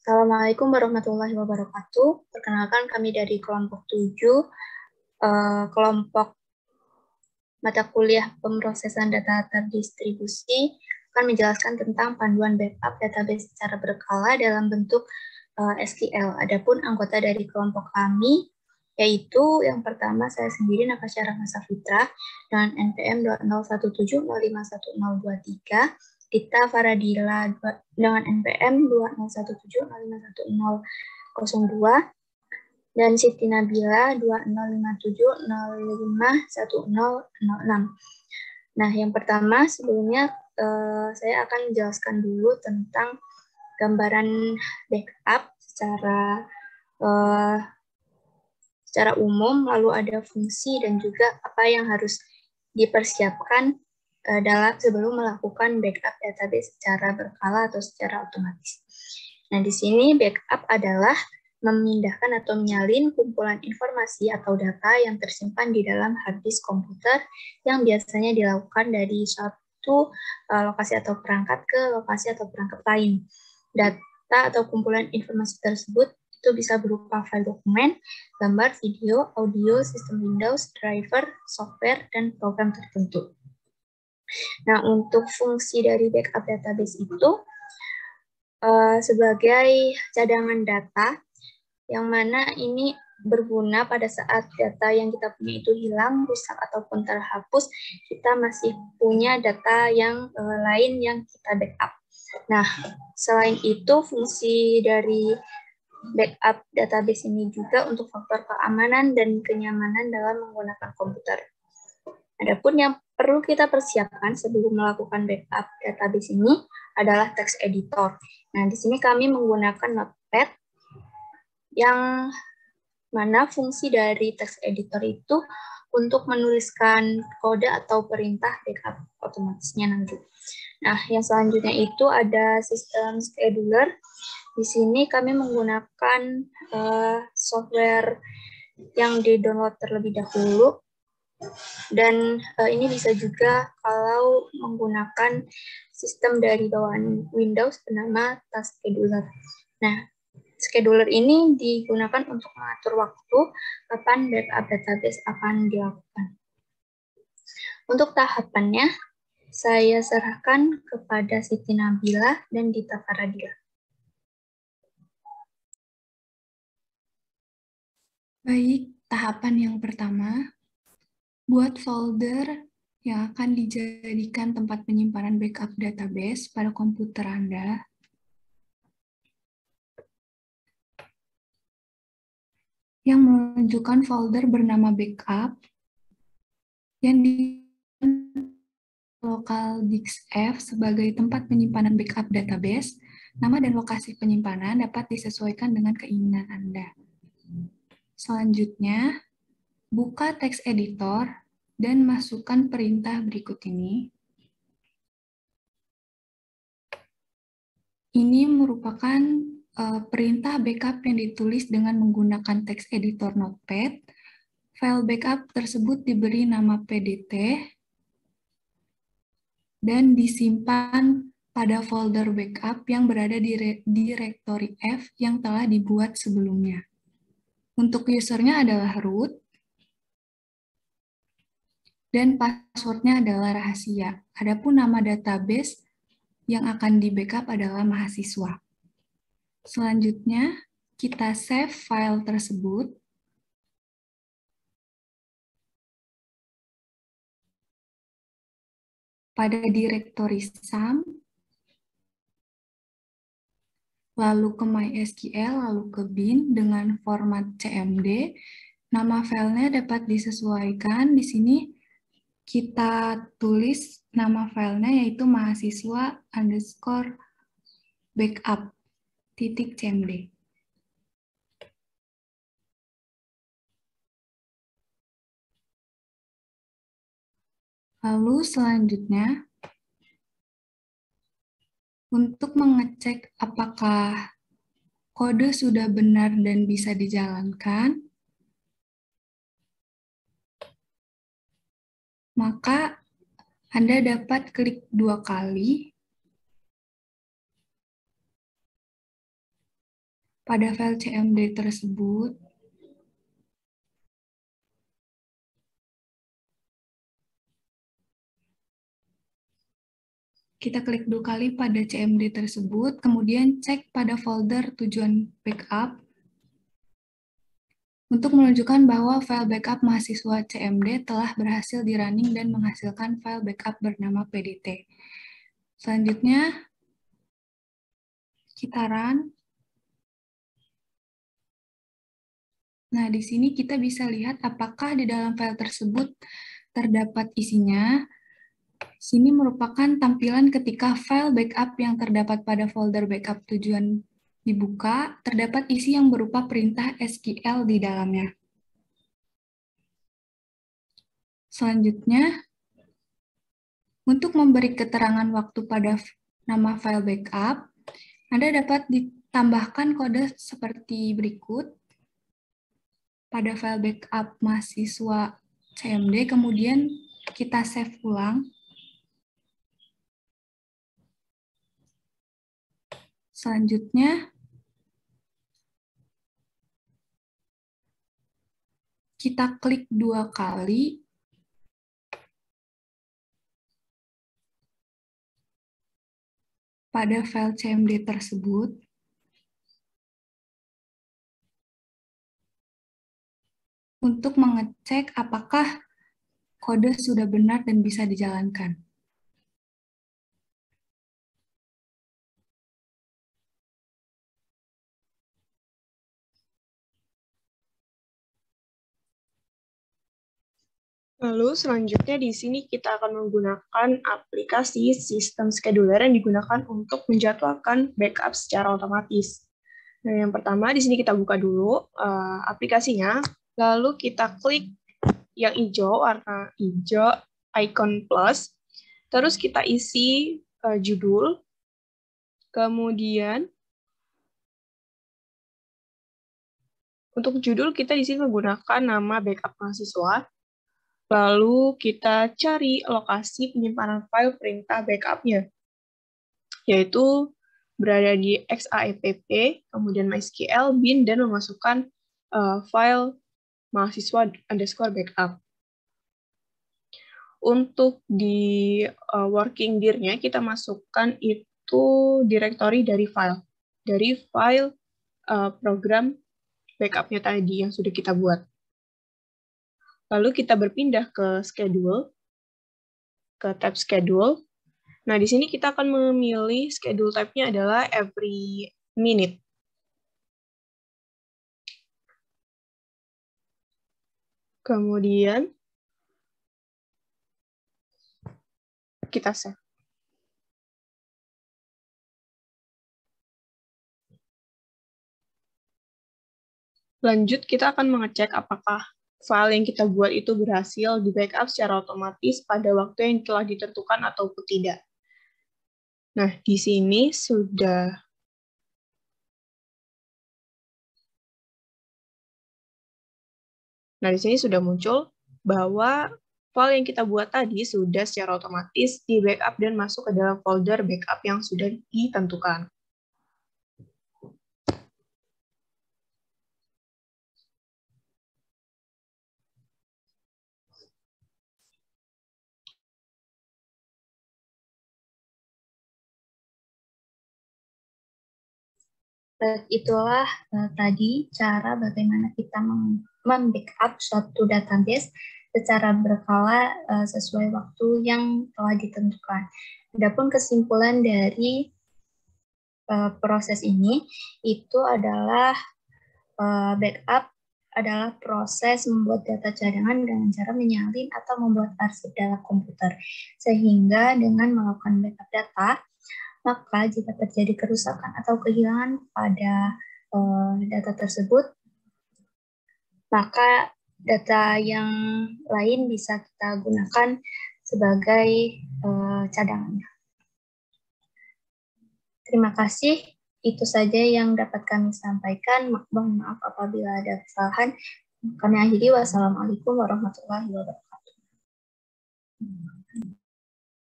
Assalamualaikum warahmatullahi wabarakatuh. Perkenalkan kami dari kelompok 7, kelompok mata kuliah pemrosesan data terdistribusi akan menjelaskan tentang panduan backup database secara berkala dalam bentuk SQL. Adapun anggota dari kelompok kami yaitu yang pertama saya sendiri Nakasya Rahmasa Fitra dengan NPM 2017051023, Dita Faradila dengan NPM 2017051002, dan Siti Nabila 2057051006. Nah, yang pertama sebelumnya saya akan menjelaskan dulu tentang gambaran backup secara umum, lalu ada fungsi dan juga apa yang harus dipersiapkan sebelum melakukan backup database secara berkala atau secara otomatis. Nah, di sini backup adalah memindahkan atau menyalin kumpulan informasi atau data yang tersimpan di dalam hard disk komputer yang biasanya dilakukan dari satu lokasi atau perangkat ke lokasi atau perangkat lain. Data atau kumpulan informasi tersebut itu bisa berupa file dokumen, gambar, video, audio, sistem Windows, driver, software, dan program tertentu. Nah, untuk fungsi dari backup database itu sebagai cadangan data yang mana ini berguna pada saat data yang kita punya itu hilang, rusak, ataupun terhapus, kita masih punya data yang lain yang kita backup. Nah, selain itu fungsi dari backup database ini juga untuk faktor keamanan dan kenyamanan dalam menggunakan komputer. Adapun yang perlu kita persiapkan sebelum melakukan backup database ini adalah text editor. Nah, di sini kami menggunakan Notepad yang mana fungsi dari text editor itu untuk menuliskan kode atau perintah backup otomatisnya nanti. Nah, yang selanjutnya itu ada sistem scheduler. Di sini kami menggunakan software yang di-download terlebih dahulu. Dan ini bisa juga kalau menggunakan sistem dari bawaan Windows bernama Task Scheduler. Nah, scheduler ini digunakan untuk mengatur waktu kapan backup database akan dilakukan. Untuk tahapannya, saya serahkan kepada Siti Nabila dan Dita Faradila. Baik, tahapan yang pertama, buat folder yang akan dijadikan tempat penyimpanan backup database pada komputer Anda. Yang menunjukkan folder bernama backup yang di lokal disk F sebagai tempat penyimpanan backup database. Nama dan lokasi penyimpanan dapat disesuaikan dengan keinginan Anda. Selanjutnya, buka text editor dan masukkan perintah berikut ini. Ini merupakan perintah backup yang ditulis dengan menggunakan text editor Notepad. File backup tersebut diberi nama PDT dan disimpan pada folder backup yang berada di direktori F yang telah dibuat sebelumnya. Untuk usernya adalah root, dan passwordnya adalah rahasia. Adapun nama database yang akan di-backup adalah mahasiswa. Selanjutnya, kita save file tersebut. Pada direktori SAM, lalu ke MySQL, lalu ke bin dengan format CMD. Nama filenya dapat disesuaikan. Di sini kita tulis nama filenya yaitu mahasiswa_backup.cmd. Lalu selanjutnya, untuk mengecek apakah kode sudah benar dan bisa dijalankan, maka Anda dapat klik 2 kali Pada file CMD tersebut, kita klik 2 kali pada CMD tersebut, kemudian cek pada folder tujuan backup untuk menunjukkan bahwa file backup mahasiswa CMD telah berhasil di-running dan menghasilkan file backup bernama PDT. Selanjutnya, kita run. Nah, di sini kita bisa lihat apakah di dalam file tersebut terdapat isinya. Sini merupakan tampilan ketika file backup yang terdapat pada folder backup tujuan dibuka, terdapat isi yang berupa perintah SQL di dalamnya. Selanjutnya, untuk memberi keterangan waktu pada nama file backup, Anda dapat ditambahkan kode seperti berikut. Pada file backup mahasiswa CMD, kemudian kita save ulang. Selanjutnya, kita klik 2 kali pada file CMD tersebut. Untuk mengecek apakah kode sudah benar dan bisa dijalankan. Lalu selanjutnya di sini kita akan menggunakan aplikasi sistem scheduler yang digunakan untuk menjadwalkan backup secara otomatis. Nah, yang pertama di sini kita buka dulu aplikasinya, lalu kita klik yang hijau, warna hijau, icon plus, terus kita isi judul, kemudian untuk judul kita di sini menggunakan nama backup mahasiswa. Lalu kita cari lokasi penyimpanan file perintah backupnya, yaitu berada di XAMPP, kemudian MySQL, bin, dan memasukkan file mahasiswa_backup. Untuk di working dir-nya kita masukkan itu directory dari file program backupnya tadi yang sudah kita buat. Lalu kita berpindah ke schedule, ke tab schedule. Nah, di sini kita akan memilih schedule type-nya adalah every minute. Kemudian kita save. Lanjut, kita akan mengecek apakah file yang kita buat itu berhasil di backup secara otomatis pada waktu yang telah ditentukan ataupun tidak. Nah, di sini sudah muncul bahwa file yang kita buat tadi sudah secara otomatis di backup dan masuk ke dalam folder backup yang sudah ditentukan. Itulah tadi cara bagaimana kita membackup suatu database secara berkala sesuai waktu yang telah ditentukan. Adapun kesimpulan dari proses ini itu adalah backup adalah proses membuat data cadangan dengan cara menyalin atau membuat arsip dalam komputer. Sehingga dengan melakukan backup data, maka jika terjadi kerusakan atau kehilangan pada data tersebut, maka data yang lain bisa kita gunakan sebagai cadangannya. Terima kasih. Itu saja yang dapat kami sampaikan. Mohon maaf apabila ada kesalahan. Kami akhiri. Wassalamualaikum warahmatullahi wabarakatuh.